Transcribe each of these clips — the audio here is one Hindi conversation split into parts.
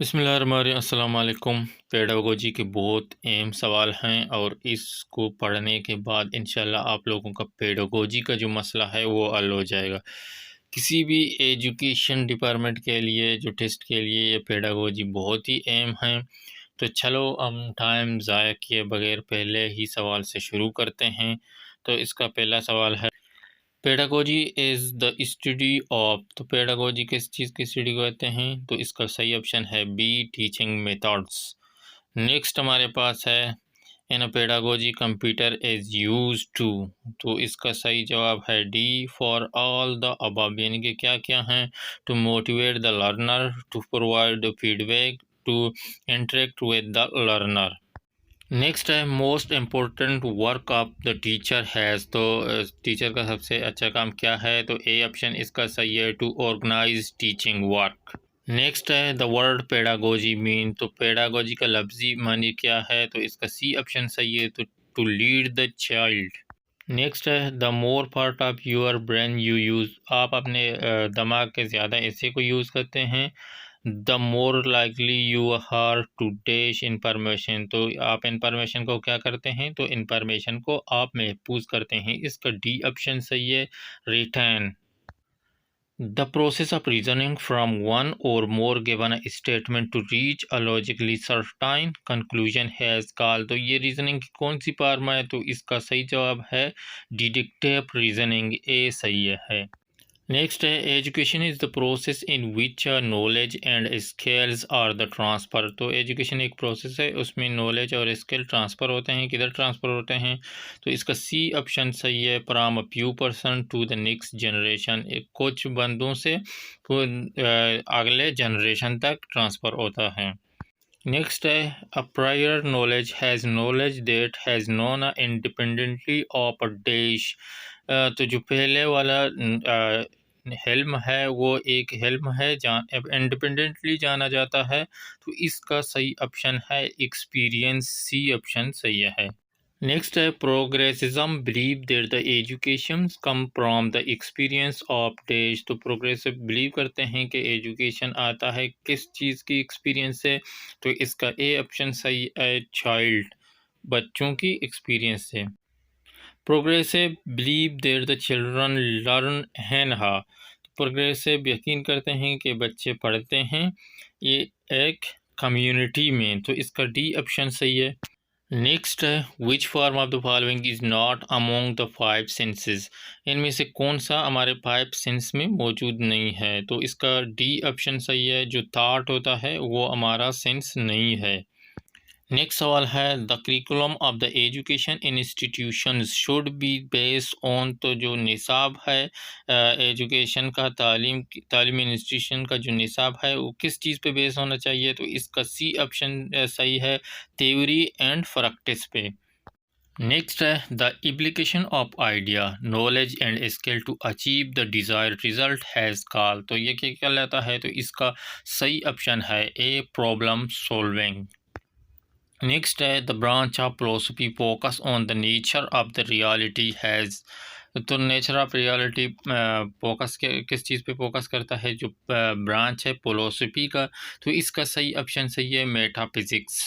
अस्सलाम वालेकुम। पेडागोजी के बहुत अहम सवाल हैं और इसको पढ़ने के बाद इंशाल्लाह आप लोगों का पेडागोजी का जो मसला है वो हल हो जाएगा। किसी भी एजुकेशन डिपार्टमेंट के लिए जो टेस्ट के लिए ये पेडागोजी बहुत ही अहम है। तो चलो हम टाइम ज़ाया किए बगैर पहले ही सवाल से शुरू करते हैं। तो इसका पहला सवाल है, pedagogy is the study of. तो पेडागोजी किस चीज़ की स्टडी को कहते हैं? तो इसका सही ऑप्शन है बी, टीचिंग मेथड्स। नेक्स्ट हमारे पास है, in a pedagogy computer is use to. तो इसका सही जवाब है D, for all the above. यानी कि क्या क्या हैं? To motivate the learner, to provide feedback, to interact with the learner. Next है, most important work of the teacher has. तो टीचर का सबसे अच्छा काम क्या है? तो ए ऑप्शन इसका सही है, to organize teaching work. Next है, द वर्ड पेडागोजी मीन। तो पेडागोजी का लफ्जी मानी क्या है? तो इसका सी ऑप्शन सही है, तो to lead the child. Next है, the more part of your brain you use. आप अपने दिमाग के ज़्यादा हिस्से को यूज़ करते हैं, the more likely you are to dash information. तो आप इंफॉर्मेशन को क्या करते हैं? तो इंफॉर्मेशन को आप महफूज करते हैं। इसका डी ऑप्शन सही है, return. The process of reasoning from one or more given a statement to reach a logically certain conclusion has called. तो ये रीजनिंग की कौन सी फॉर्म है? तो इसका सही जवाब है डिडक्टिव रीजनिंग, ए सही है। नेक्स्ट है, education is the process in which knowledge and skills are the transfer. तो एजुकेशन एक प्रोसेस है, उसमें नॉलेज और स्किल ट्रांसफ़र होते हैं। किधर ट्रांसफ़र होते हैं? तो इसका सी ऑप्शन सही है, from a few person to the next generation. कुछ बंदों से अगले जनरेशन तक ट्रांसफ़र होता है। नेक्स्ट है, अ prior knowledge has knowledge that has known independently of a dash. तो जो पहले वाला हेल्म है वो एक हेल्म है जहाँ इंडिपेंडेंटली जाना जाता है। तो इसका सही ऑप्शन है एक्सपीरियंस, सी ऑप्शन सही है। नेक्स्ट है, progressivism believe that the education come from the experience of dash. तो प्रोग्रेसिव बिलीव करते हैं कि एजुकेशन आता है किस चीज़ की एक्सपीरियंस से। तो इसका ए ऑप्शन सही है, चाइल्ड, बच्चों की एक्सपीरियंस से। Progressive believe that the children learn हैनहा। प्रोग्रेसिव यकीन करते हैं कि बच्चे पढ़ते हैं ये एक कम्युनिटी में। तो इसका डी ऑप्शन सही है। नेक्स्ट है, which form of the following is not among the five senses. इनमें से कौन सा हमारे फाइव सेंस में मौजूद नहीं है? तो इसका डी ऑप्शन सही है, जो थाट होता है वो हमारा सेंस नहीं है। नेक्स्ट सवाल है, the curriculum of the education institutions should be based on. तो जो निसाब है एजुकेशन का, तालीमी इंस्टीट्यूशन का जो निसाब है वो किस चीज़ पे बेस होना चाहिए? तो इसका सी ऑप्शन सही है, थ्योरी एंड प्रैक्टिस पे। नेक्स्ट है, the application of idea knowledge and skill to achieve the desired result has call. तो ये क्या कहलाता है? तो इसका सही ऑप्शन है, ए प्रॉब्लम सॉल्विंग। नेक्स्ट है, the branch of philosophy focus on the nature of the reality has. तो नेचर ऑफ रियलिटी फोकस के किस चीज़ पे फोकस करता है? जो ब्रांच है फिलोसफी का। तो इसका सही ऑप्शन सही है, मेटाफिजिक्स।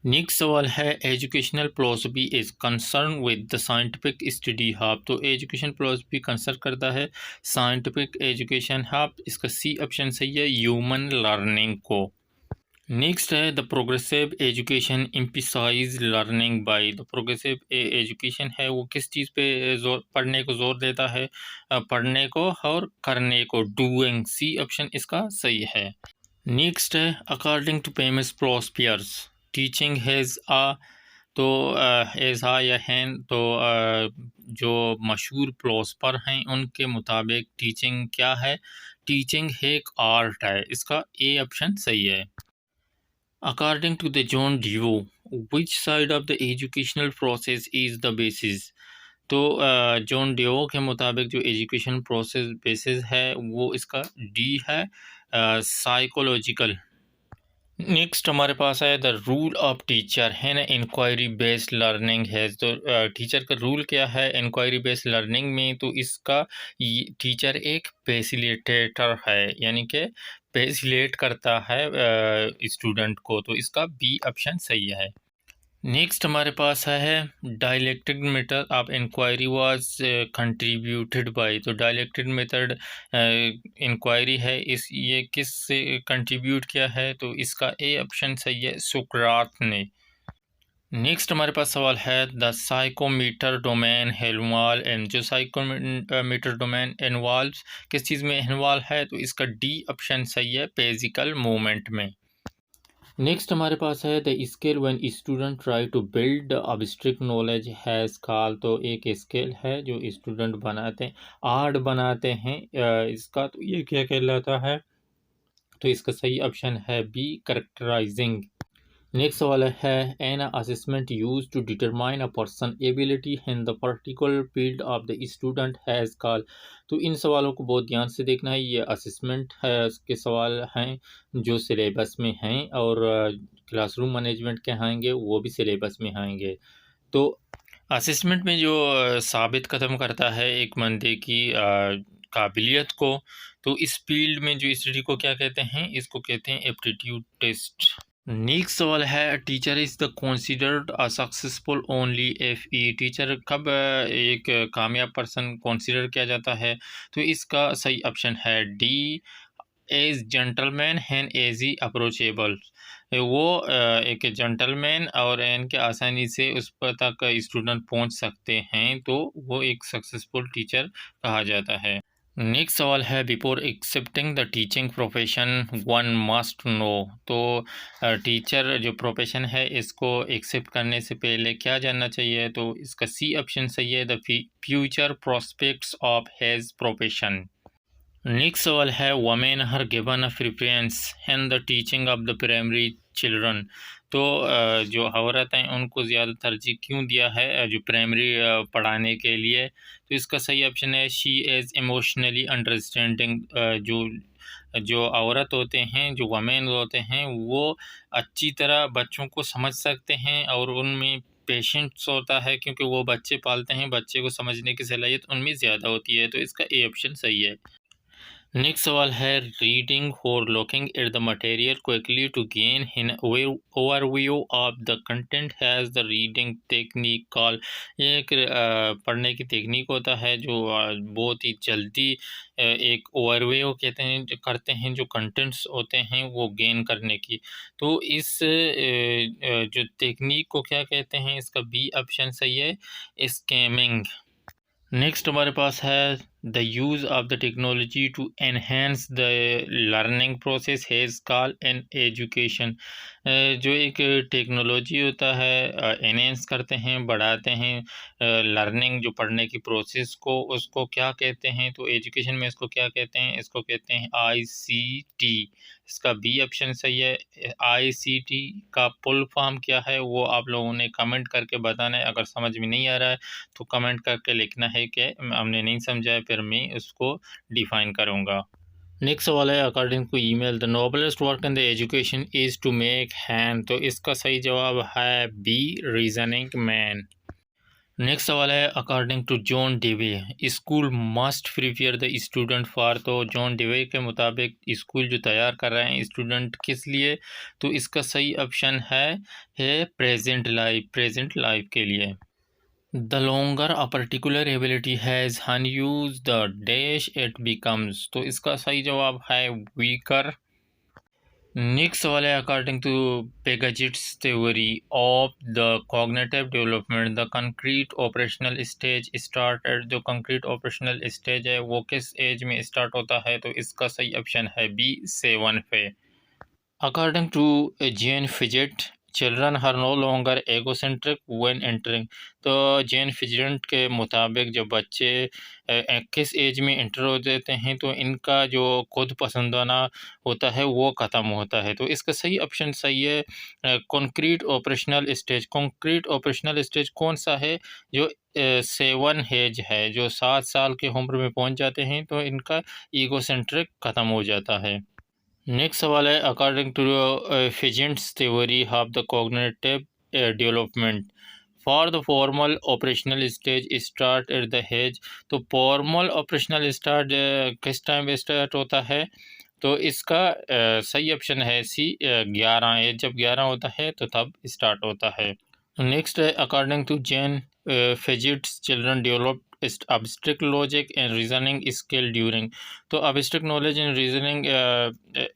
नेक्स्ट सवाल है, educational philosophy is concern with the scientific study hub. तो एजुकेशन फिलोसफी कंसर्न करता है साइंटिफिक एजुकेशन हब। इसका सी ऑप्शन सही है, ह्यूमन लर्निंग को। नेक्स्ट है, the progressive education emphasize learning by. The progressive education है वो किस चीज़ पे जोर, पढ़ने को जोर देता है? पढ़ने को और करने को, डूइंग, सी ऑप्शन इसका सही है। नेक्स्ट है, according to famous philosophers teaching has a. तो एज हा या हैन। तो जो मशहूर फिलोसफर हैं उनके मुताबिक टीचिंग क्या है? टीचिंग एक आर्ट है। इसका ए ऑप्शन सही है। According to the John Dewey, which side of the educational process is the basis? तो जॉन डिओ के मुताबिक जो एजुकेशन प्रोसेस बेसिस है वो इसका डी है, साइकोलॉजिकल। नेक्स्ट हमारे पास है, द रूल ऑफ टीचर है ना, इंक्वायरी बेस्ड लर्निंग है। तो टीचर का रूल क्या है इंक्वायरी बेस्ड लर्निंग में? तो इसका टीचर एक फैसिलिटेटर है, यानी कि फैसिलिटेट करता है स्टूडेंट को, तो इसका बी ऑप्शन सही है। नेक्स्ट हमारे पास है dialectic method of inquiry was contributed by. तो डायलेक्टिक मेथड इंक्वायरी है, इस ये किस से कंट्रीब्यूट किया है, तो इसका ए ऑप्शन सही है, सुकरात ने। नेक्स्ट हमारे पास सवाल है द साइकोमीटर डोमेन हेलवाल एंड। जो साइकोमीटर डोमेन इन्वॉल्व किस चीज़ में इन्वॉल्व है, तो इसका डी ऑप्शन सही है, फिजिकल मूवमेंट में। नेक्स्ट हमारे पास है the scale when student try to build abstract knowledge has call. तो एक स्केल है जो स्टूडेंट बनाते हैं, आर्ट बनाते हैं इसका, तो ये क्या कहलाता है, तो इसका सही ऑप्शन है बी, करेक्टराइजिंग। नेक्स्ट सवाल है an assessment use to determine a person ability in the particular field of the student has call. तो इन सवालों को बहुत ध्यान से देखना है, ये असेसमेंट है के सवाल हैं जो सिलेबस में हैं, और क्लासरूम मैनेजमेंट के आएंगे वो भी सिलेबस में आएंगे। तो असेसमेंट में जो साबित कदम करता है एक बंदे की काबिलियत को, तो इस फील्ड में जो स्टडी को क्या कहते हैं, इसको कहते हैं एप्टीट्यूड टेस्ट। नेक्स्ट सवाल है teacher is the considered a successful only if E. Teacher कब एक कामयाब पर्सन कंसिडर किया जाता है, तो इसका सही ऑप्शन है D, as gentleman and easy approachable. वो एक जेंटलमैन और इनके आसानी से उस पर तक स्टूडेंट पहुंच सकते हैं, तो वो एक सक्सेसफुल टीचर कहा जाता है। नेक्स्ट सवाल है before accepting the teaching profession one must know. तो टीचर जो प्रोफेशन है इसको एक्सेप्ट करने से पहले क्या जानना चाहिए, तो इसका सी ऑप्शन सही है, the future prospects of his profession. Next सवाल है women her given a preference in the teaching of the primary children. तो जो औरत हैं उनको ज़्यादा तरजीह क्यों दिया है जो प्राइमरी पढ़ाने के लिए, तो इसका सही ऑप्शन है शी इज़ इमोशनली अंडरस्टैंडिंग। जो जो औरत होते हैं, जो वमेन होते हैं, वो अच्छी तरह बच्चों को समझ सकते हैं और उनमें पेशेंस होता है, क्योंकि वो बच्चे पालते हैं, बच्चे को समझने की सलाहियत उनमें ज़्यादा होती है, तो इसका ए ऑप्शन सही है। नेक्स्ट सवाल है रीडिंग और looking at the material quickly to gain in overview of the content has the reading technique call. ये एक पढ़ने की टेक्निक होता है जो बहुत ही जल्दी एक ओवरव्यू कहते हैं करते हैं जो कंटेंट्स होते हैं वो गेन करने की। तो इस जो टेक्निक को क्या कहते हैं, इसका बी ऑप्शन सही है, स्कैमिंग। नेक्स्ट हमारे पास है the use of the technology to enhance the learning process has call in education. जो एक टेक्नोलॉजी होता है एनहेंस करते हैं, बढ़ाते हैं लर्निंग जो पढ़ने की प्रोसेस को, उसको क्या कहते हैं, तो एजुकेशन में इसको क्या कहते हैं, इसको कहते हैं आईसीटी। इसका बी ऑप्शन सही है। आईसीटी का फुल फॉर्म क्या है वो आप लोगों ने कमेंट करके बताना है, अगर समझ में नहीं आ रहा है तो कमेंट करके लिखना है कि हमने नहीं समझा है, फिर मैं उसको डिफाइन करूँगा। नेक्स्ट सवाल है according to Emile the noblest work in the education is to make hand. तो इसका सही जवाब है बी, रीजनिंग मैन। नेक्स्ट सवाल है according to John Dewey school must prepare the student for. तो जॉन डेवे के मुताबिक स्कूल जो तैयार कर रहे हैं स्टूडेंट किस लिए, तो इसका सही ऑप्शन है प्रेजेंट लाइफ के लिए। The longer a particular ability has unused the dash it becomes। तो इसका सही जवाब है weaker। नेक्स्ट सवाल है according to Piaget's theory of the cognitive development the concrete operational stage start at. जो कंक्रीट ऑपरेशनल स्टेज है वो किस एज में स्टार्ट होता है, तो इसका सही ऑप्शन है बी, 7 पे। According to Jean Piaget children are no longer egocentric when entering. तो जेन फिजेट के मुताबिक जब बच्चे किस एज में इंटर हो जाते हैं, तो इनका जो खुद पसंदाना होता है वो ख़त्म होता है, तो इसका सही ऑप्शन सही है concrete operational stage. Concrete operational stage कौन सा है, जो 7 एज है, जो 7 साल की उम्र में पहुंच जाते हैं, तो इनका ईगोसेंट्रिक ख़त्म हो जाता है। नेक्स्ट सवाल है according to Piaget's theory of the cognitive development for the formal operational stage start at the age. तो फॉर्मल ऑपरेशनल स्टार्ट किस टाइम स्टार्ट होता है, तो इसका सही ऑप्शन है सी 11। ये जब 11 होता है तो तब स्टार्ट होता है। नेक्स्ट है according to Jean Piaget's children develop abstract logic and reasoning skill during। तो abstract knowledge and reasoning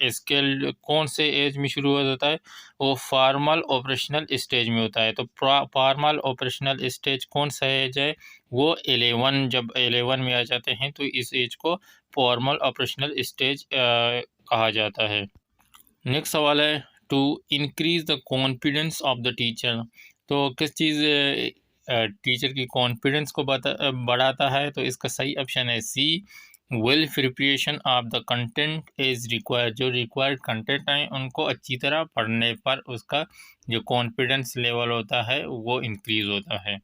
skill कौन से एज में शुरू हो जाता है? वो फॉर्मल ऑपरेशनल स्टेज में होता है। तो फॉर्मल ऑपरेशनल स्टेज कौन सा एज है? वो 11। जब 11 में आ जाते हैं तो इस एज को फॉर्मल ऑपरेशनल स्टेज कहा जाता है। नेक्स्ट सवाल है to increase the confidence of the teacher. तो किस चीज़ टीचर की कॉन्फिडेंस को बढ़ाता है? तो इसका सही ऑप्शन है C well preparation of the content is required. जो रिक्वायर्ड कंटेंट है उनको अच्छी तरह पढ़ने पर उसका जो कॉन्फिडेंस लेवल होता है वो इंक्रीज होता है।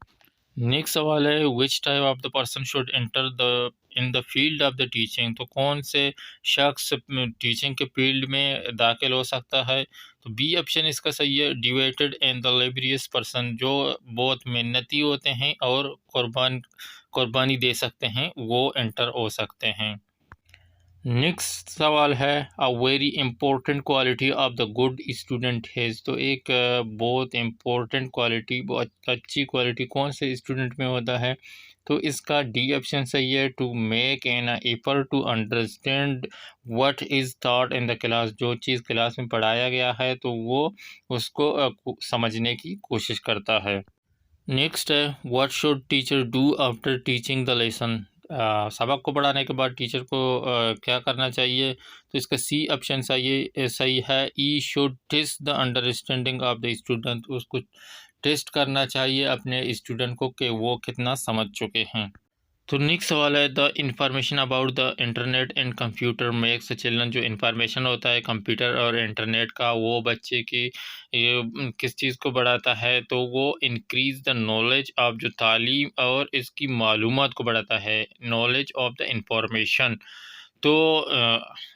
नेक्स्ट सवाल है which type of the person should enter the in the field of the teaching. तो कौन से शख्स टीचिंग के फील्ड में दाखिल हो सकता है? तो बी ऑप्शन इसका सही है deviated and the laborious person. जो बहुत मेहनती होते हैं और कुर्बानी दे सकते हैं वो एंटर हो सकते हैं। नेक्स्ट सवाल है a very important quality of the good student has. तो एक बहुत इम्पोर्टेंट क्वालिटी, बहुत अच्छी क्वालिटी कौन से स्टूडेंट में होता है? तो इसका डी ऑप्शन सही है to make an effort to understand what is thought in the class. जो चीज़ क्लास में पढ़ाया गया है तो वो उसको समझने की कोशिश करता है। नेक्स्ट है what should teacher do after teaching the lesson. सबक को पढ़ाने के बाद टीचर को क्या करना चाहिए? तो इसका सी ऑप्शन सही है he should test the understanding of the student. उसको टेस्ट करना चाहिए अपने स्टूडेंट को कि वो कितना समझ चुके हैं। तो नेक्स्ट सवाल है the information about the internet and computer makes children. जो इंफॉर्मेशन होता है कंप्यूटर और इंटरनेट का वो बच्चे की किस चीज़ को बढ़ाता है? तो वो इंक्रीज़ द नॉलेज ऑफ जो तालीम और इसकी मालूमात को बढ़ाता है, नॉलेज ऑफ द इंफॉर्मेशन। तो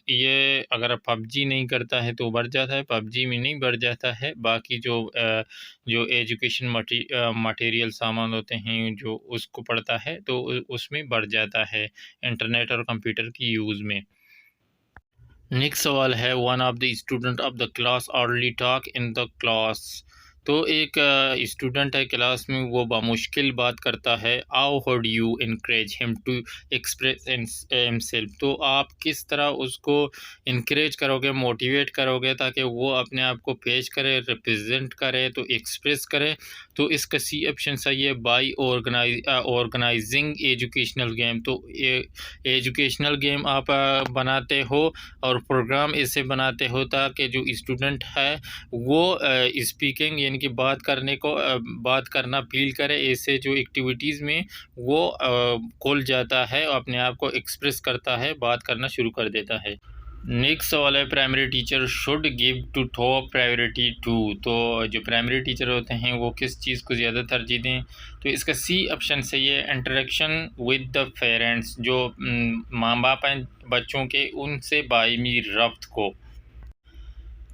ये अगर पबजी नहीं करता है तो बढ़ जाता है, पबजी में नहीं बढ़ जाता है। बाकी जो एजुकेशन मटेरियल सामान होते हैं जो उसको पढ़ता है तो उसमें बढ़ जाता है इंटरनेट और कंप्यूटर की यूज़ में। नेक्स्ट सवाल है one of the student of the class early talk in the class. तो एक स्टूडेंट है क्लास में, वो बामुश्किल बात करता है। How would you encourage him to express himself. तो आप किस तरह उसको इनकरेज करोगे, मोटिवेट करोगे ताकि वो अपने आप को पेश करे, रिप्रेजेंट करे, तो एक्सप्रेस करे? तो इसका सी ऑप्शन सही है बाई ऑर्गेनाइजिंग एजुकेशनल गेम। तो एजुकेशनल गेम आप बनाते हो और प्रोग्राम ऐसे बनाते हो ताकि जो स्टूडेंट है वो स्पीकिंग यानी कि बात करना फील करे। ऐसे जो एक्टिविटीज़ में वो खुल जाता है, अपने आप को एक्सप्रेस करता है, बात करना शुरू कर देता है। नेक्स्ट सवाल है primary teacher should give to top priority to. तो जो प्राइमरी टीचर होते हैं वो किस चीज़ को ज़्यादा तरजीह दें? तो इसका सी ऑप्शन सही है इंटरेक्शन विद द पेरेंट्स। जो माँ बाप हैं बच्चों के, उनसे बाइमी रब्त को।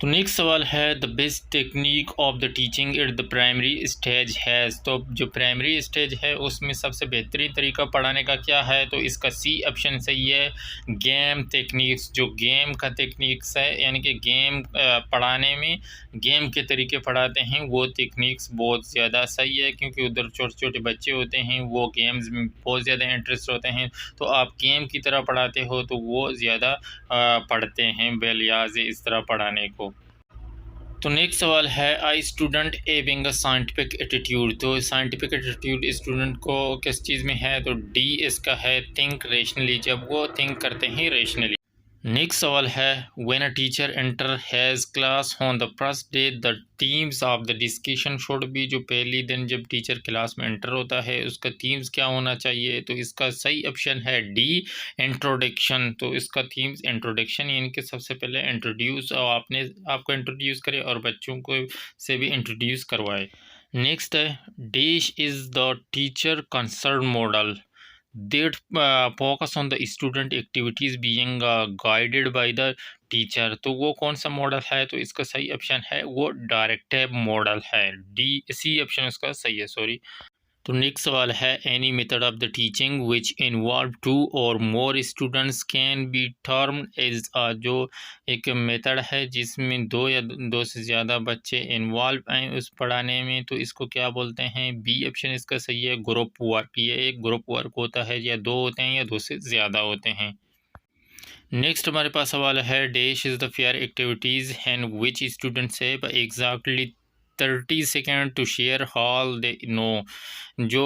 तो नेक्स्ट सवाल है the best technique of the teaching at the primary stage has. तो जो प्राइमरी स्टेज है उसमें सबसे बेहतरीन तरीका पढ़ाने का क्या है? तो इसका सी ऑप्शन सही है गेम टेक्निक्स। जो गेम का टेक्निक्स है यानी कि गेम पढ़ाने में गेम के तरीके पढ़ाते हैं वो टेक्निक्स बहुत ज़्यादा सही है, क्योंकि उधर छोटे छोटे बच्चे होते हैं वो गेम्स में बहुत ज़्यादा इंटरेस्ट होते हैं। तो आप गेम की तरह पढ़ाते हो तो वो ज़्यादा पढ़ते हैं बेलियाज इस तरह पढ़ाने को। तो नेक्स्ट सवाल है a student having a scientific attitude. तो साइंटिफिक एटीट्यूड स्टूडेंट को किस चीज़ में है? तो डी इसका है थिंक रेशनली, जब वो थिंक करते हैं रेशनली। नेक्स्ट सवाल है when a teacher enter has class on the first day the themes of the discussion should be. जो पहली दिन जब टीचर क्लास में एंटर होता है उसका थीम्स क्या होना चाहिए? तो इसका सही ऑप्शन है डी इंट्रोडक्शन। तो इसका थीम्स इंट्रोडक्शन यानी कि सबसे पहले इंट्रोड्यूस और आपको इंट्रोड्यूस करे और बच्चों को से भी इंट्रोड्यूस करवाए। नेक्स्ट है dash is the teacher concern model that focus on the student activities being guided by the teacher. तो वो कौन सा मॉडल है? तो इसका सही ऑप्शन है वो डायरेक्टिव मॉडल है, डी सी ऑप्शन इसका सही है, सॉरी। तो नेक्स्ट सवाल है any method of the teaching which involve 2 और more students can be termed as जो एक मेथड है जिसमें 2 या 2 से ज़्यादा बच्चे इन्वॉल्व हैं उस पढ़ाने में, तो इसको क्या बोलते हैं? बी ऑप्शन इसका सही है, ग्रुप वर्क। ये एक ग्रुप वर्क होता है, या 2 होते हैं या 2 से ज़्यादा होते हैं। नेक्स्ट हमारे पास सवाल है dash is the fair activities and which students have exactly 30 second to share all they know. जो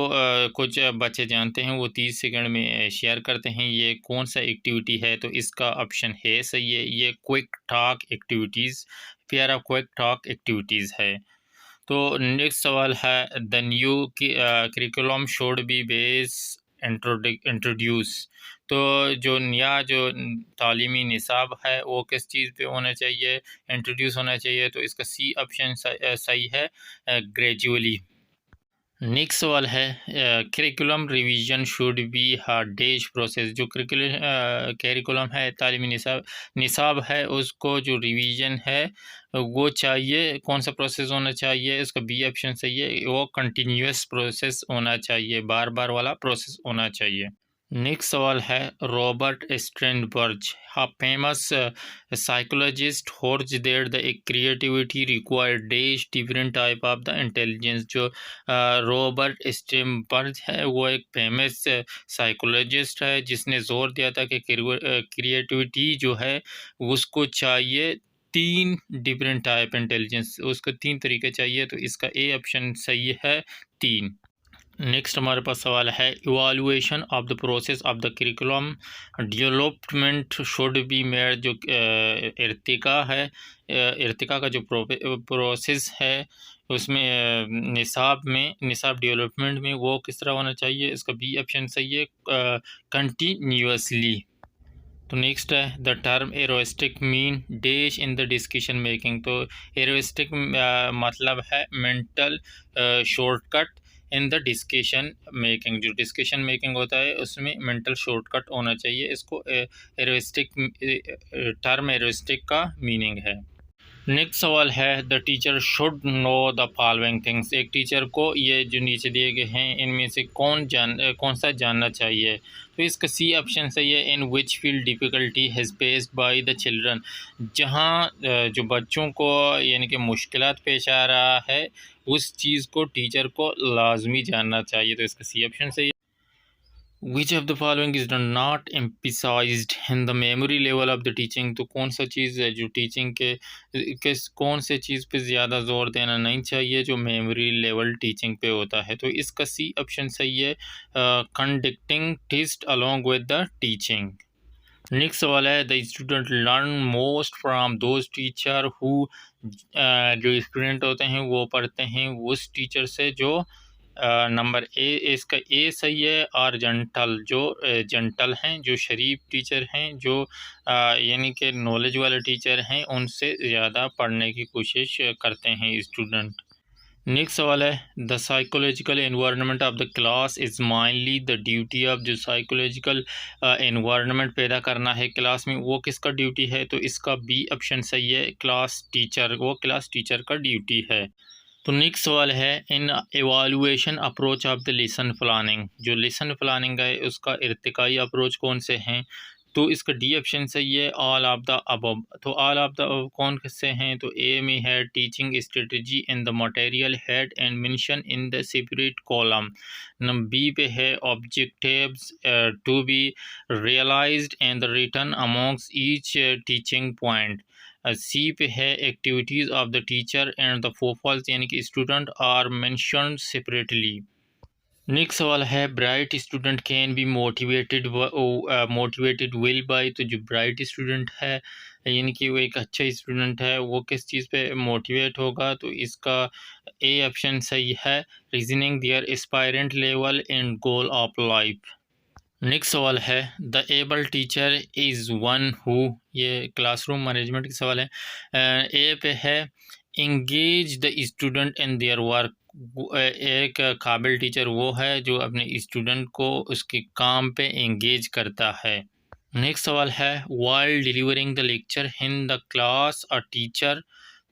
कुछ बच्चे जानते हैं वो 30 सेकेंड में शेयर करते हैं, ये कौन सा एक्टिविटी है? तो इसका ऑप्शन है सही है, ये quick talk activities, fair of quick talk activities है। तो नेक्स्ट सवाल है the new curriculum should be base introduce. तो जो नया जो तालीमी निसाब है वो किस चीज़ पे होना चाहिए, इंट्रोड्यूस होना चाहिए? तो इसका सी ऑप्शन सही है, ग्रेजुअली। नेक्स्ट सवाल है curriculum revision should be dash process. जो करिकुलम है तालीमी निसाब है उसको जो रिवीजन है वो चाहिए, कौन सा प्रोसेस होना चाहिए? इसका बी ऑप्शन सही है, वो कंटिन्यूस प्रोसेस होना चाहिए, बार बार वाला प्रोसेस होना चाहिए। नेक्स्ट सवाल है Robert स्ट्रेनबर्ग, a famous psychologist, holds that the creativity require dash different type of the intelligence। जो रॉबर्ट स्ट्रेनबर्ग है वो एक फेमस साइकोलॉजिस्ट है जिसने जोर दिया था कि क्रिएटिविटी जो है उसको चाहिए 3 डिफरेंट टाइप इंटेलिजेंस, उसको 3 तरीके चाहिए, तो इसका ए ऑप्शन सही है, 3। नेक्स्ट हमारे पास सवाल है evaluation of the process of the curriculum development should be made. जो इर्तिका है, इर्तिका का जो प्रोसेस है उसमें निसाब डेवलपमेंट में वो किस तरह होना चाहिए? इसका बी ऑप्शन सही है, कंटिन्यूसली। तो नेक्स्ट है the term heuristic mean dash in the discussion making. तो एरोस्टिक मतलब है mental shortcut in the discussion making. जो डिस्कशन मेकिंग होता है उसमें मेंटल शॉर्टकट होना चाहिए, इसको एरोस्टिक टर्म एरोस्टिक का मीनिंग है। नेक्स्ट सवाल है the teacher should know the following things. एक टीचर को ये जो नीचे दिए गए हैं इनमें से कौन सा जानना चाहिए? तो इसका सी ऑप्शन सही है, in which field difficulty has faced by the children. जहाँ जो बच्चों को यानी कि मुश्किलात पेश आ रहा है उस चीज़ को टीचर को लाजमी जानना चाहिए, तो इसका सी ऑप्शन सही है। Which of the following is not emphasized in the memory level of the teaching. तो कौन सा चीज़ है जो टीचिंग के कौन से चीज़ पे ज़्यादा जोर देना नहीं चाहिए जो मेमोरी लेवल टीचिंग पे होता है? तो इसका सी ऑप्शन सही है, conducting test along with the teaching. Next सवाल है the student learn most from those teacher who. जो स्टूडेंट होते हैं वो पढ़ते हैं उस टीचर से जो नंबर ए, इसका ए सही है, और जंटल जो जंटल हैं, जो शरीफ टीचर हैं, जो यानी कि नॉलेज वाले टीचर हैं उनसे ज़्यादा पढ़ने की कोशिश करते हैं स्टूडेंट। नेक्स्ट सवाल है the psychological environment of the class is mainly the duty of. जो साइकोलॉजिकल एनवायरनमेंट पैदा करना है क्लास में वो किसका ड्यूटी है? तो इसका बी ऑप्शन सही है, क्लास टीचर, वो क्लास टीचर का ड्यूटी है। तो नेक्स्ट सवाल है in evaluation approach of the lesson planning. जो लेसन प्लानिंग है उसका इर्तिकाई अप्रोच कौन से हैं? तो इसका डी ऑप्शन सही है, ऑल ऑफ द अबव। तो ऑल ऑफ द अबव कौन से हैं? तो ए में है teaching strategy in the material head and mention in the separate column. Number B पे है objectives to be realized and written amongst each teaching point. C पे है activities of the teacher and the pupils यानी कि student are mentioned separately. Next सवाल है bright student can be motivated will buy. तो जो ब्राइट स्टूडेंट है यानी कि वो एक अच्छा स्टूडेंट है वो किस चीज़ पे मोटिवेट होगा? तो इसका ए ऑप्शन सही है, reasoning their aspirant level and goal of life. Next सवाल है the able teacher is one who. ये क्लासरूम मैनेजमेंट का सवाल है। ए पे है engage the student in their work. एक काबिल टीचर वो है जो अपने स्टूडेंट को उसके काम पे इंगेज करता है। नेक्स्ट सवाल है while delivering the lecture in the class a teacher.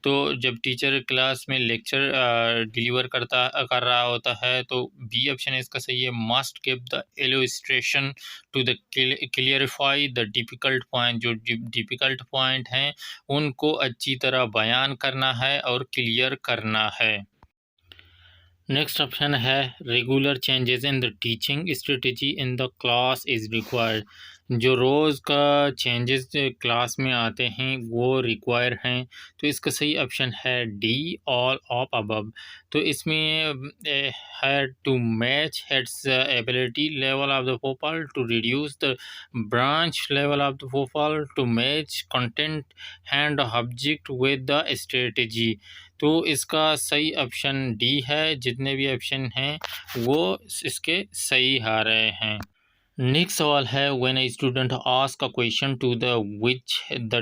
तो जब टीचर क्लास में लेक्चर डिलीवर कर रहा होता है तो बी ऑप्शन इसका सही है, must give the illustration to the clarify the difficult point, जो डिफ़िकल्ट पॉइंट हैं उनको अच्छी तरह बयान करना है और क्लियर करना है। नेक्स्ट ऑप्शन है regular changes in the teaching strategy in the class is required, जो रोज़ का चेंजेस क्लास में आते हैं वो रिक्वायर हैं। तो इसका सही ऑप्शन है डी, ऑल ऑफ अबव। तो इसमें है to match heads ability level of the pupil, to reduce the branch level of the pupil, to match content and object with the strategy. तो इसका सही ऑप्शन डी है। जितने भी ऑप्शन हैं वो इसके सही आ रहे हैं। नेक्स्ट सवाल है when a student ask a question to the which the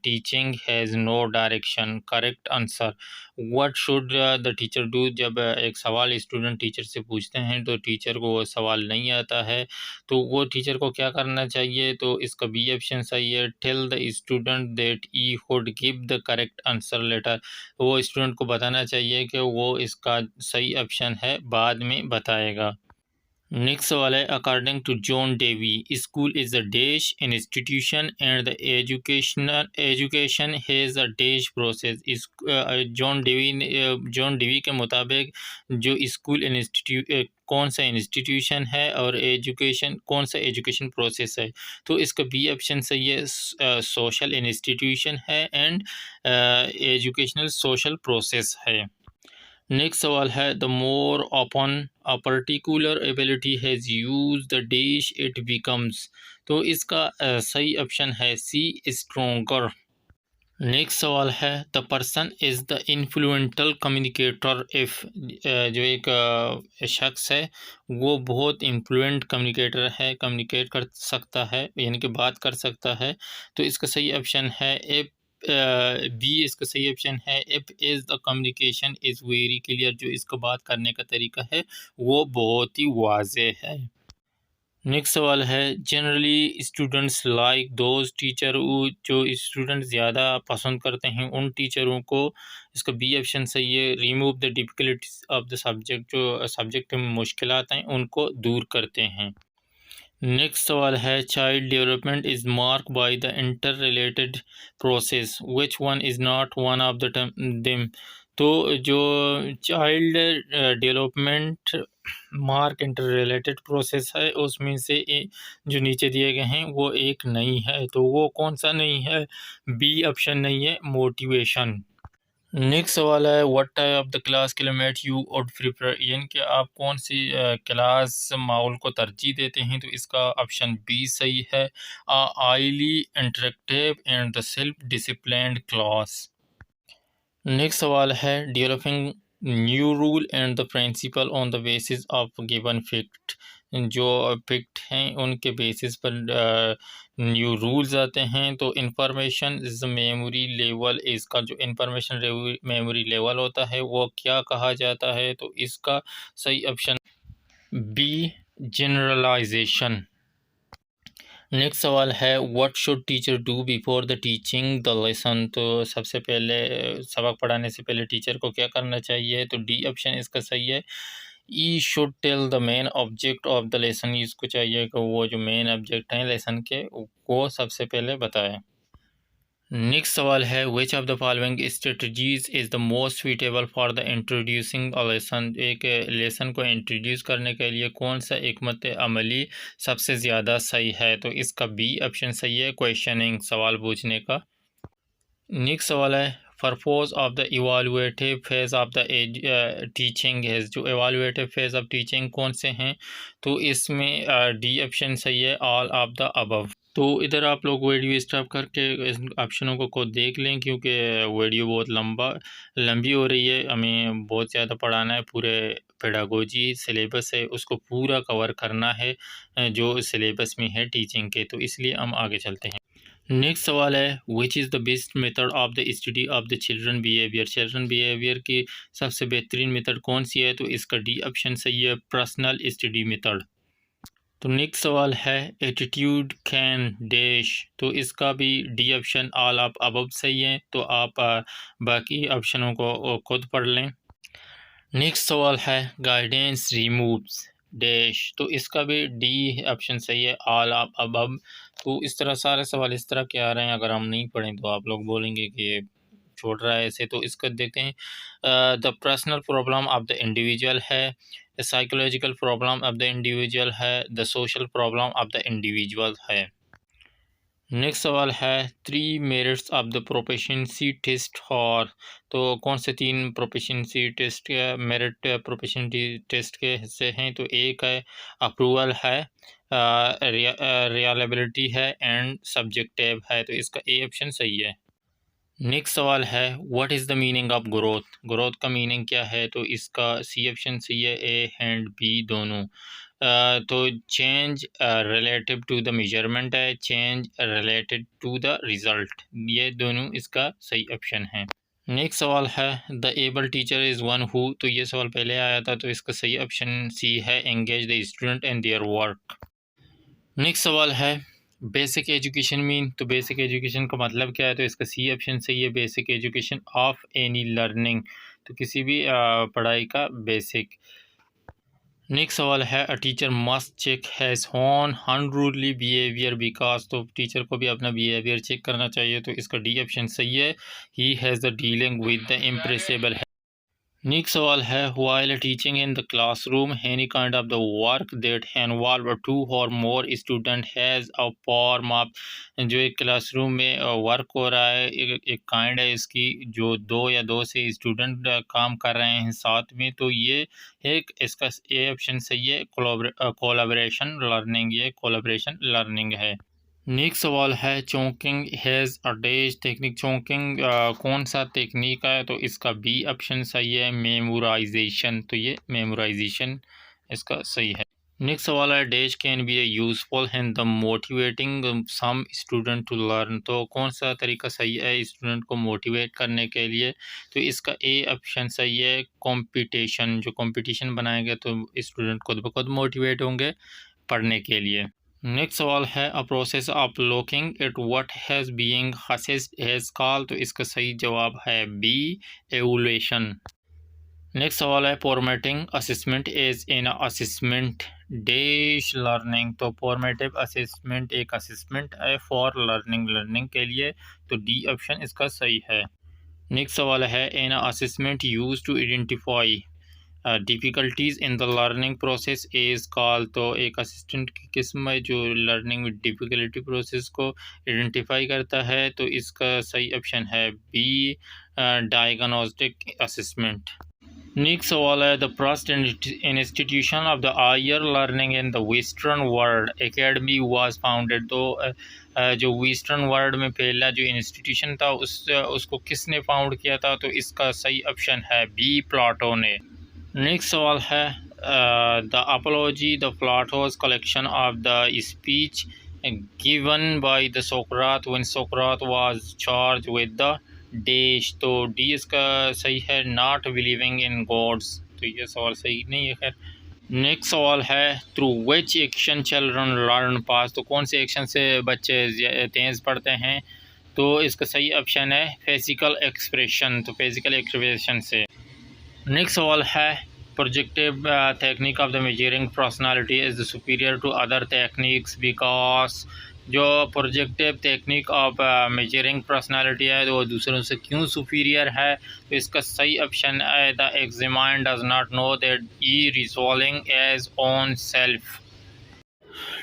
teaching has no direction, correct answer what should the teacher do. जब एक सवाल स्टूडेंट टीचर से पूछते हैं तो टीचर को वो सवाल नहीं आता है तो वो टीचर को क्या करना चाहिए। तो इसका बी ऑप्शन सही है, tell the student that he would give the correct answer later. वो स्टूडेंट को बताना चाहिए कि वो इसका सही ऑप्शन है बाद में बताएगा। नेक्स्ट सवाल है according to John Dewey school is a dash institution and the education has a dash process. इस जॉन डेवी के मुताबिक जो स्कूल कौन सा इंस्टीट्यूशन है और एजुकेशन कौन सा एजुकेशन प्रोसेस है। तो इसका बी ऑप्शन सही है, सोशल इंस्टीट्यूशन है एंड एजुकेशनल सोशल प्रोसेस है। नेक्स्ट सवाल है the more upon a particular ability has use the dash it becomes. तो इसका सही ऑप्शन है सी, स्ट्रोंगर। नेक्स्ट सवाल है the person is the influential communicator if, जो एक शख्स है वो बहुत इन्फ्लुएंट कम्युनिकेटर है, कम्युनिकेट कर सकता है यानी कि बात कर सकता है। तो इसका सही ऑप्शन है इफ़, बी इसका सही ऑप्शन है if is the communication is very clear, जो इसको बात करने का तरीका है वो बहुत ही वाज़ेह है। नेक्स्ट सवाल है generally students like those teacher, जो स्टूडेंट ज़्यादा पसंद करते हैं उन टीचरों को। इसका बी ऑप्शन सही है, remove the difficulties of the subject, जो सब्जेक्ट में मुश्किलात हैं उनको दूर करते हैं। नेक्स्ट सवाल है child development is mark by the inter related process which one is not one of the them. तो जो child development mark inter related process है उसमें से जो नीचे दिए गए हैं वो एक नहीं है, तो वो कौन सा नहीं है, बी ऑप्शन नहीं है, मोटिवेशन। नेक्स्ट सवाल है what type of the class climate you would prefer, यानी कि आप कौन सी क्लास माहौल को तरजीह देते हैं। तो इसका ऑप्शन बी सही है, highly interactive and the self disciplined class. Next सवाल है developing new rule and the principal on the basis of given fact, जो फैक्ट हैं उनके बेसिस पर न्यू रूल्स आते हैं। तो इंफॉर्मेशन इज मेमोरी लेवल, इसका जो इंफॉर्मेशन मेमोरी लेवल होता है वो क्या कहा जाता है। तो इसका सही ऑप्शन बी, जनरलाइजेशन। नेक्स्ट सवाल है what should teacher do before the teaching the lesson. तो सबसे पहले सबक पढ़ाने से पहले टीचर को क्या करना चाहिए। तो डी ऑप्शन इसका सही है, he should tell the main object of the lesson. इसको चाहिए कि वो जो मेन ऑब्जेक्ट हैं लेसन के वो सबसे पहले बताएं। नेक्स्ट सवाल है which of the following strategies is the most suitable for the introducing a lesson. एक लेसन को इंट्रोड्यूस करने के लिए कौन सा हिकमत अमली सबसे ज़्यादा सही है। तो इसका बी ऑप्शन सही है, क्वेश्चनिंग, सवाल पूछने का। नेक्स्ट सवाल है purpose of the evaluative phase of the teaching है, जो इवालुएटिव फेज़ ऑफ टीचिंग कौन से हैं। तो इसमें डी ऑप्शन सही है, ऑल ऑफ द अबव। तो इधर आप लोग वीडियो स्टॉप करके इस ऑप्शनों को देख लें क्योंकि वीडियो बहुत लंबी हो रही है, हमें बहुत ज़्यादा पढ़ाना है, पूरे पेडागोजी सिलेबस है उसको पूरा कवर करना है जो सिलेबस में है टीचिंग के। तो इसलिए हम आगे चलते हैं। नेक्स्ट सवाल है which is the best method of the study of the children behaviour. Children behaviour की सबसे बेहतरीन मेथड कौन सी है। तो इसका डी ऑप्शन सही है, पर्सनल स्टडी मेथड। तो नेक्स्ट सवाल है एटीट्यूड कैन डैश, तो इसका भी D option all of above सही है, तो आप बाकी ऑप्शनों को खुद पढ़ लें। नेक्स्ट सवाल है गाइडेंस रिमूव्स डैश, तो इसका भी डी ऑप्शन सही है ऑल ऑफ अबव। तो इस तरह सारे सवाल इस तरह के आ रहे हैं, अगर हम नहीं पढ़ें तो आप लोग बोलेंगे कि ये छोड़ रहा है ऐसे। तो इसका देखते हैं, the personal problem of the individual है, the psychological problem of the individual है, the social problem of the individual है। नेक्स्ट सवाल है three merits of the proficiency test for, तो कौन से तीन proficiency test merit proficiency test के हिस्से हैं, तो एक है अप्रूवल है, रियलेबिलिटी है एंड सब्जेक्टिव है, तो इसका ए ऑप्शन सही है। नेक्स्ट सवाल है what is the meaning of growth, growth का मीनिंग क्या है, तो इसका सी ऑप्शन सही है, ए एंड बी दोनों। तो change relative to the measurement है, change related to the result, ये दोनों इसका सही ऑप्शन है। नेक्स्ट सवाल है the able teacher is one who, तो ये सवाल पहले आया था, तो इसका सही ऑप्शन सी है, engage the student in their work. Next सवाल है बेसिक एजुकेशन मीन, तो बेसिक एजुकेशन का मतलब क्या है, तो इसका सी ऑप्शन सही है, basic education of any learning, तो किसी भी पढ़ाई का बेसिक। नेक्स्ट सवाल है a teacher must check has on unruly behaviour because, तो टीचर को भी अपना बिहेवियर चेक करना चाहिए, तो इसका डी ऑप्शन सही है, he has the dealing with the impressible. Next सवाल है while teaching in the classroom any kind of the work that involve two or more student has a form of, जो एक क्लासरूम में वर्क हो रहा है, एक काइंड है इसकी, जो दो या दो से स्टूडेंट काम कर रहे हैं साथ में, तो ये एक इसका ए ऑप्शन सही है, कोलैबोरेशन लर्निंग, ये कोलैबोरेशन लर्निंग है। नेक्स्ट सवाल है checking has a dash technique, checking कौन सा टेक्निक है, तो इसका बी ऑप्शन सही है, मेमोराइजेशन, तो ये मेमोराइजेशन इसका सही है। नेक्स्ट सवाल है dash can be a useful and the motivating some student to learn, तो कौन सा तरीका सही है स्टूडेंट को मोटिवेट करने के लिए, तो इसका ए ऑप्शन सही है, कंपटीशन, जो कंपटीशन बनाएंगे तो स्टूडेंट खुद ब खुद मोटिवेट होंगे पढ़ने के लिए। नेक्स्ट सवाल है a process of looking at what has being assessed has called, तो इसका सही जवाब है बी एवोल्यूशन। नेक्स्ट सवाल है formatting assessment is in assessment dash learning, तो फॉर्मेटिव असेसमेंट एक असेसमेंट है फॉर लर्निंग, लर्निंग के लिए, तो डी ऑप्शन इसका सही है। नेक्स्ट सवाल है in assessment use to identify difficulties in the learning process is call, तो एक असिस्टेंट की किस्म है जो लर्निंग में डिफ़िकल्टी प्रोसेस को आइडेंटिफाई करता है, तो इसका सही ऑप्शन है बी डायग्नोस्टिक असेसमेंट। नेक्स्ट सवाल है the first institution of the higher learning in the western world academy was founded, तो जो वेस्टर्न वर्ल्ड में पहला जो इंस्टीट्यूशन था उसको किसने फाउंड किया था, तो इसका सही ऑप्शन है बी प्लाटो ने। नेक्स्ट सवाल है the apology the Plato's collection of the speech given by the Socrates when Socrates was charge with the dash, तो डी इसका सही है, नॉट बिलीविंग इन गॉड्स, तो ये सवाल सही नहीं है खैर। नेक्स्ट सवाल है through which action children learn pass, तो कौन से एक्शन से बच्चे तेज़ पढ़ते हैं, तो इसका सही ऑप्शन है फिजिकल एक्सप्रेशन, तो फिजिकल एक्सप्रेशन से। नेक्स्ट सवाल है projective technique of the measuring personality is superior to other techniques because, जो projective technique of measuring personality है तो वो दूसरों से क्यों सुपीरियर है, तो इसका सही ऑप्शन है the examiner does not know that he resolving as own self.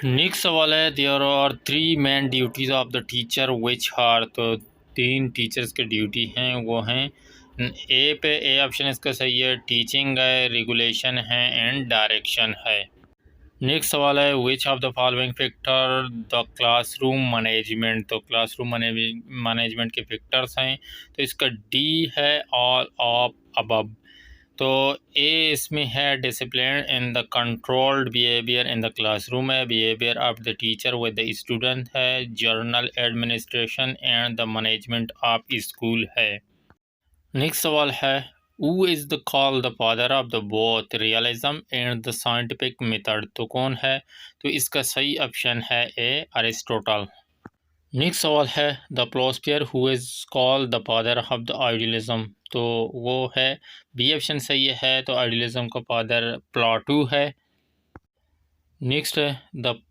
Next सवाल है there are three main duties of the teacher which are, तो तीन टीचर्स के ड्यूटी हैं वो हैं ए पे, ए ऑप्शन इसका सही है, टीचिंग है, रेगुलेशन है एंड डायरेक्शन है। नेक्स्ट सवाल है which of the following factor the classroom management, तो क्लासरूम मैनेजमेंट के फैक्टर्स हैं, तो इसका डी है ऑल ऑफ अबव, तो ए इसमें है discipline in the controlled behaviour in the classroom है, behaviour of the teacher with the student है, general administration and the management of school है। नेक्स्ट सवाल है who is the call the father of the both realism and the scientific method, तो कौन है? तो इसका सही ऑप्शन है ए अरिस्टोटल। नेक्स्ट सवाल है the philosopher who is called the father of the idealism, तो वो है बी ऑप्शन सही है, तो आइडियलिज्म का फादर प्लाटो है। नेक्स्ट है the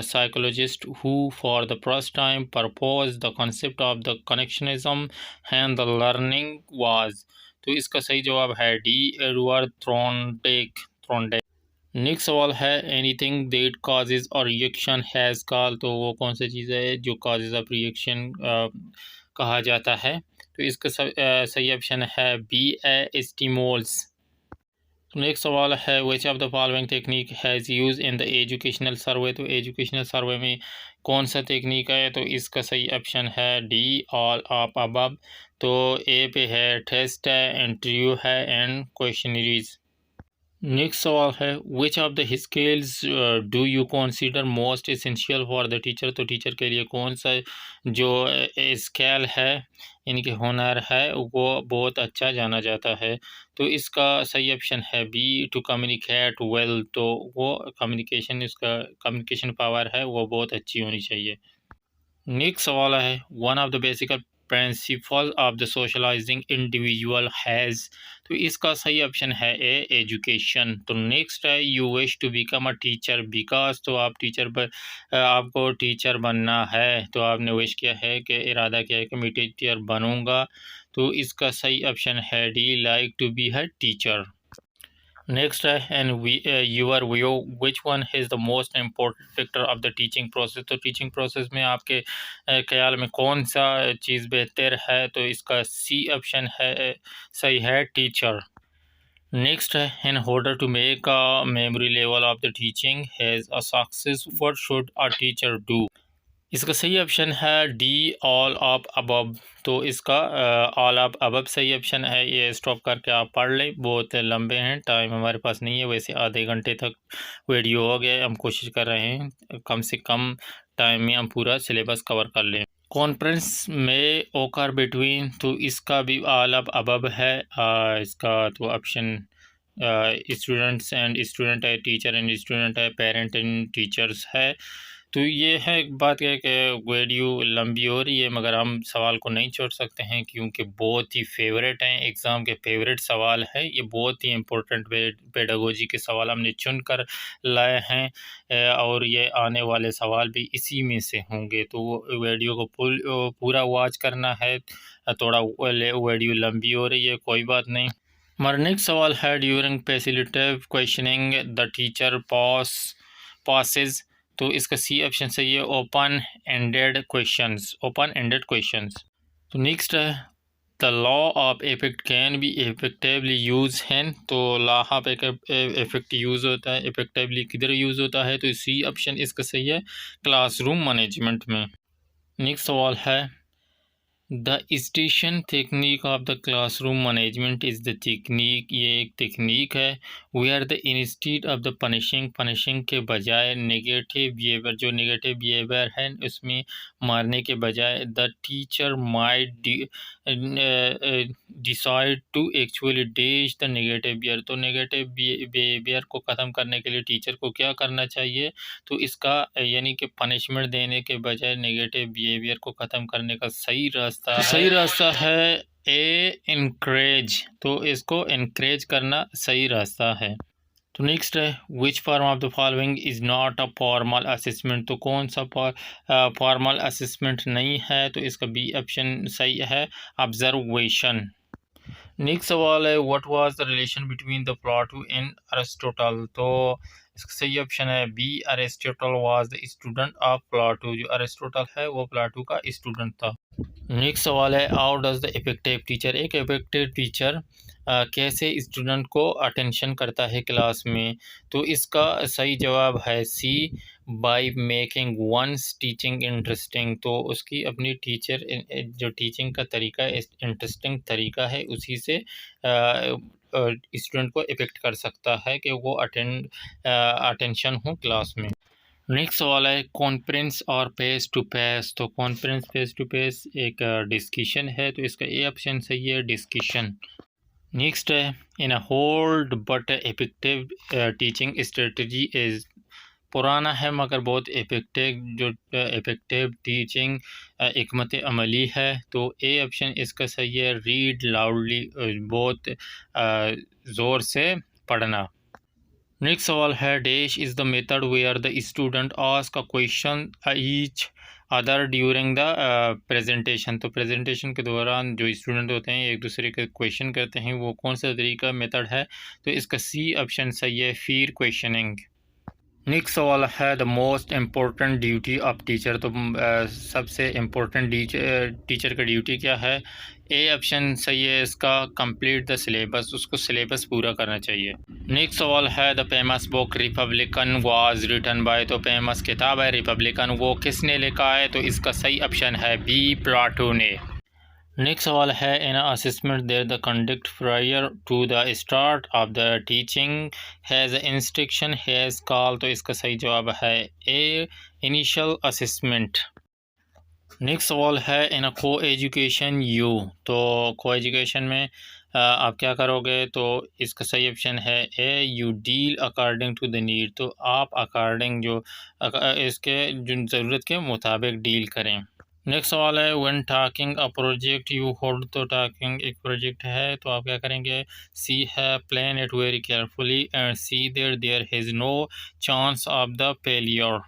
psychologist who for the first time propose the concept of the connectionism and the learning was, तो इसका सही जवाब है डी एडवर्ड थ्रोनडेक। नेक्स्ट सवाल है एनीथिंग दैट काजेज और रिएक्शन हैज़ कॉल, तो वो कौन सी चीज़ है जो काजेज ऑफ रिएक्शन कहा जाता है? तो इसका सही ऑप्शन है बी ए स्टिमोल्स। नेक्स्ट सवाल है which of the following technique has use in the educational survey, तो एजुकेशनल सर्वे में कौन सा टेक्निक है? तो इसका सही ऑप्शन है डी ऑल ऑफ अबव। तो ए पे है टेस्ट है, इंटरव्यू है एंड क्वेश्चनरीज। नेक्स्ट सवाल है which of the skills do you consider most essential for the teacher, तो टीचर के लिए कौन सा जो स्किल है, इनके हुनर है, वो बहुत अच्छा जाना जाता है? तो इसका सही ऑप्शन है बी टू कम्युनिकेट वेल, तो वो कम्युनिकेशन, इसका कम्युनिकेशन पावर है वो बहुत अच्छी होनी चाहिए। नेक्स्ट सवाल है one of the basic principle of the socializing individual has, तो इसका सही ऑप्शन है ए एजुकेशन। तो नेक्स्ट है you wish to become a teacher because, तो आप आपको टीचर बनना है, तो आपने विश किया है कि इरादा किया है कि मैं टीचर बनूंगा, तो इसका सही ऑप्शन है डी लाइक टू बी है टीचर। नेक्स्ट है and your view which one is the most important factor of the teaching process, तो टीचिंग प्रोसेस में आपके ख्याल में कौन सा चीज़ बेहतर है? तो इसका सी ऑप्शन है सही है टीचर। नेक्स्ट है in order to make a memory level of the teaching has a success what should a teacher do, इसका सही ऑप्शन है डी ऑल ऑफ अबव। तो इसका ऑल ऑफ अबव सही ऑप्शन है, ये स्टॉप करके आप पढ़ लें, बहुत लंबे हैं, टाइम हमारे पास नहीं है, वैसे आधे घंटे तक वीडियो हो गया, हम कोशिश कर रहे हैं कम से कम टाइम में हम पूरा सिलेबस कवर कर लें। कॉन्फ्रेंस में ओकर बिटवीन, तो इसका भी ऑल ऑफ अबव है, इसका तो ऑप्शन स्टूडेंट्स एंड स्टूडेंट है, टीचर एंड स्टूडेंट है, पेरेंट एंड टीचर्स है। तो ये है एक बात है कि वीडियो लंबी हो रही है, मगर हम सवाल को नहीं छोड़ सकते हैं क्योंकि बहुत ही फेवरेट हैं, एग्ज़ाम के फेवरेट सवाल है, ये बहुत ही इम्पोर्टेंट पेडागोजी के सवाल हमने चुन कर लाए हैं, और ये आने वाले सवाल भी इसी में से होंगे, तो वीडियो को पूरा वॉच करना है। थोड़ा वीडियो लंबी हो रही है, कोई बात नहीं। हमारा नेक्स्ट सवाल है during facilitative questioning the teacher passes, तो इसका सी ऑप्शन सही है open ended questions, open ended questions. तो नेक्स्ट है the law of effect can be effectively use है, तो लॉ ऑफ इफेक्ट यूज़ होता है, इफेक्टिवली किधर यूज़ होता है? तो सी ऑप्शन इसका सही है क्लासरूम मैनेजमेंट में। नेक्स्ट सवाल है the station technique of the classroom management is the technique, ये एक टेक्निक है where the instead of the punishing के बजाय नेगेटिव बिहेवियर, जो नेगेटिव बिहेवियर है उसमें मारने के बजाय the teacher might decide to actually dash the negative behaviour, तो नेगेटिव बिहेवियर को ख़त्म करने के लिए टीचर को क्या करना चाहिए? तो इसका यानी कि पनिशमेंट देने के बजाय नेगेटिव बिहेवियर को ख़त्म करने का सही रास्ता है ए इनकरेज, तो इसको इनकरेज करना सही रास्ता है। तो नेक्स्ट है which form of the following is not a formal assessment, तो कौन सा फॉर्मल असेसमेंट नहीं है? तो इसका बी ऑप्शन सही है ऑब्जर्वेशन। नेक्स्ट सवाल है what was the relation between the Plato and Aristotle, तो इसका सही ऑप्शन है B Aristotle was the student of Plato, जो अरिस्टोटल है वो प्लाटो का स्टूडेंट था। नेक्स्ट सवाल है how does the effective teacher, एक इफेक्टिव टीचर कैसे स्टूडेंट को अटेंशन करता है क्लास में? तो इसका सही जवाब है C by making one's teaching interesting, तो उसकी अपनी जो टीचिंग का तरीका इंटरेस्टिंग तरीका है, उसी से स्टूडेंट को इफेक्ट कर सकता है कि वो अटेंशन हो क्लास में। नेक्स्ट सवाल है कॉन्फ्रेंस और फेस टू फेस, तो कॉन्फ्रेंस फेस टू फेस एक डिस्कशन है, तो इसका ए ऑप्शन सही है डिस्कशन। नेक्स्ट है in a hold but effective teaching strategy is, पुराना है मगर बहुत इफ़ेक्टिव टीचिंग हिकमत अमली है। तो ए ऑप्शन इसका सही है, रीड लाउडली, बहुत ज़ोर से पढ़ना। नेक्स्ट सवाल है dash is the method where the student ask a question each other during the presentation. तो प्रेजेंटेशन के दौरान जो स्टूडेंट होते हैं एक दूसरे के क्वेश्चन करते हैं, वो कौन सा तरीका मेथड है? तो इसका सी ऑप्शन सही है, फीर क्वेश्चनिंग। नेक्स्ट सवाल है the most important duty of teacher. तो सबसे इम्पोर्टेंट टीचर का ड्यूटी क्या है? ए ऑप्शन सही है इसका, कंप्लीट द सिलेबस, उसको सिलेबस पूरा करना चाहिए। नेक्स्ट सवाल है the famous book republican was written by. तो फेमस किताब है रिपब्लिकन, वो किसने लिखा है? तो इसका सही ऑप्शन है बी, प्लाटो ने। नेक्स्ट सवाल है in assessment there the conduct prior to the start of the teaching has instruction has call. तो इसका सही जवाब है ए, इनिशियल असेसमेंट। नेक्स्ट सवाल है इन अ को एजुकेशन यू। तो को एजुकेशन में आप क्या करोगे? तो इसका सही ऑप्शन है A, you deal according to the need. तो आप अकॉर्डिंग जो इसके जो ज़रूरत के मुताबिक डील करें। नेक्स्ट सवाल है when talking a project you hold. तो टॉकिंग एक प्रोजेक्ट है तो आप क्या करेंगे? सी है plan it very carefully and see there is no chance of the failure.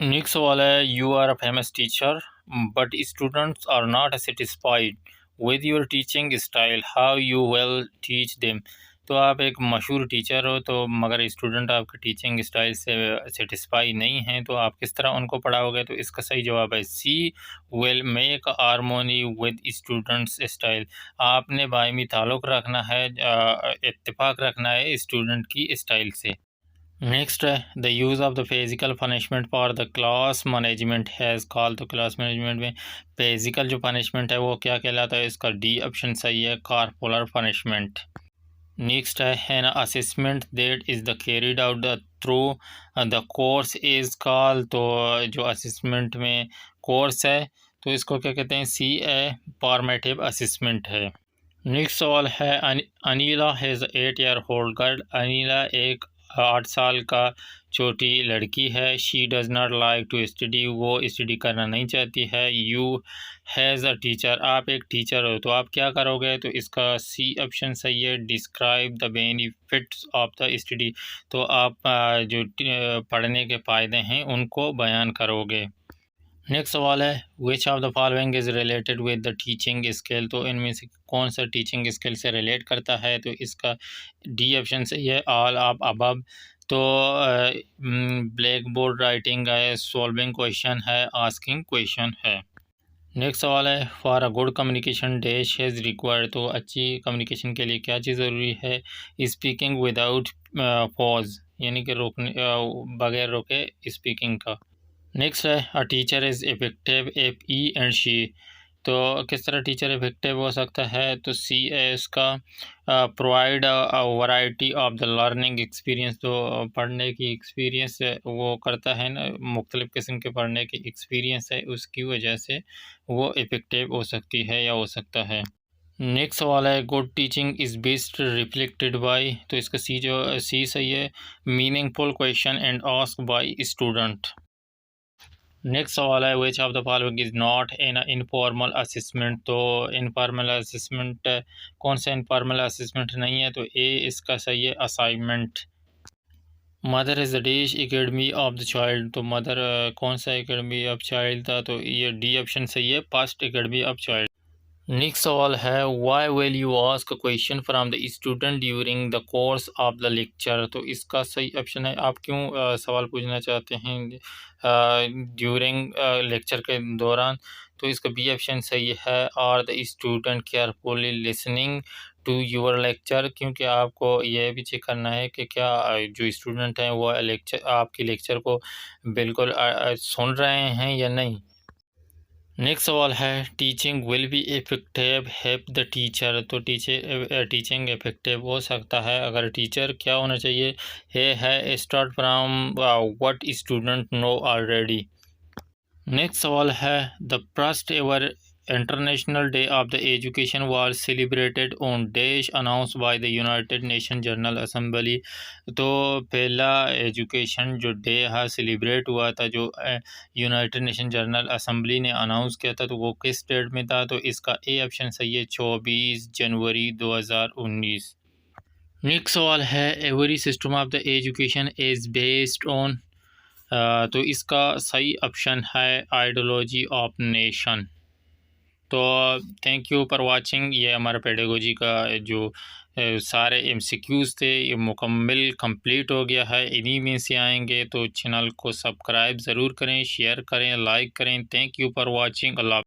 Next सवाल है you are a famous teacher but students are not satisfied with your teaching style, how you will teach them. तो आप एक मशहूर टीचर हो तो मगर स्टूडेंट आपके टीचिंग स्टाइल से सेटिस्फाई नहीं हैं, तो आप किस तरह उनको पढ़ाओगे? तो इसका सही जवाब है C, will make harmony with students style. आपने बायमी ताल्लुक़ रखना है, इत्तेफाक रखना है स्टूडेंट की स्टाइल से। नेक्स्ट है the use of the physical punishment for the class management has call. तो क्लास मैनेजमेंट में फिज़िकल जो पनिशमेंट है वो क्या कहलाता है? इसका डी ऑप्शन सही है, कॉर्पोरल पनिशमेंट। नेक्स्ट है an assessment that is the carried out the through the course is call. तो जो असेसमेंट में कोर्स है तो इसको क्या कहते हैं? सी ए, फॉर्मेटिव असेसमेंट है। नेक्स्ट सवाल है Anila has 8 year old girl. Anila एक 8 साल का छोटी लड़की है। She does not like to study, वो स्टडी करना नहीं चाहती है। यू हैज़ अ टीचर, आप एक टीचर हो तो आप क्या करोगे? तो इसका सी ऑप्शन सही है, describe the benefits of the study. तो आप जो पढ़ने के फ़ायदे हैं उनको बयान करोगे। नेक्स्ट सवाल है which of the following is related with the teaching skill. तो इनमें से कौन सा टीचिंग स्किल से रिलेट करता है? तो इसका डी ऑप्शन सही है, ऑल ऑफ अबव। तो ब्लैक बोर्ड राइटिंग है, सॉल्विंग क्वेश्चन है, आस्किंग क्वेश्चन है। नेक्स्ट सवाल है for a good communication dash has required. तो अच्छी कम्युनिकेशन के लिए क्या चीज़ ज़रूरी है? स्पीकिंग विदाउट पॉज, यानी कि रोकने बगैर रोके स्पीकिंग का। नेक्स्ट है a teacher is effective if E and she. तो किस तरह टीचर इफेक्टिव हो सकता है? तो सी है इसका, provide variety of the learning experience. तो पढ़ने की एक्सपीरियंस वो करता है ना, मुख्तलिफ़ किस्म के पढ़ने की एक्सपीरियंस है, उसकी वजह से वो इफेक्टिव हो सकती है या हो सकता है। नेक्स्ट सवाल है good teaching is best reflected by. तो इसका सी सही है, meaningful question and ask by student. Next सवाल है which of the following is not in informal assessment. तो इनफॉर्मल असेसमेंट कौन सा इनफॉर्मल असेसमेंट नहीं है? तो ए इसका सही है, assignment. Mother is the dash academy of the child. तो मदर कौन सा एकेडमी ऑफ चाइल्ड था? तो ये डी ऑप्शन सही है, first academy of child. Next सवाल है why will you ask a question from the student during the course of the lecture. तो इसका सही ऑप्शन है, आप क्यों सवाल पूछना चाहते हैं ड्यूरिंग लेक्चर के दौरान? तो इसका बी ऑप्शन सही है, और the student carefully listening to your lecture. क्योंकि आपको यह भी चेक करना है कि क्या जो स्टूडेंट हैं वो आपके लेक्चर को बिल्कुल सुन रहे हैं या नहीं। नेक्स्ट सवाल है teaching will be effective help the teacher. तो टीचिंग इफेक्टिव हो सकता है अगर टीचर क्या होना चाहिए? है start from what student know already. Next सवाल है the first ever international day of the education was celebrated on days announce by the United nation general assembly. तो पहला एजुकेशन जो डे है सेलिब्रेट हुआ था, जो यूनाइटेड नेशन जनरल असेंबली ने अनाउंस किया था, तो वो किस डेट में था? तो इसका ए ऑप्शन सही है, 24 जनवरी 2019। नेक्स्ट सवाल है, every system of the education is based on, तो इसका सही ऑप्शन है आइडियोलॉजी ऑफ नेशन। तो थैंक यू फॉर वाचिंग। ये हमारा पेडागोजी का जो सारे एमसीक्यूज़ थे ये मुकम्मल कंप्लीट हो गया है, इन्हीं में से आएंगे। तो चैनल को सब्सक्राइब ज़रूर करें, शेयर करें, लाइक करें। Thank you for watching. Allah.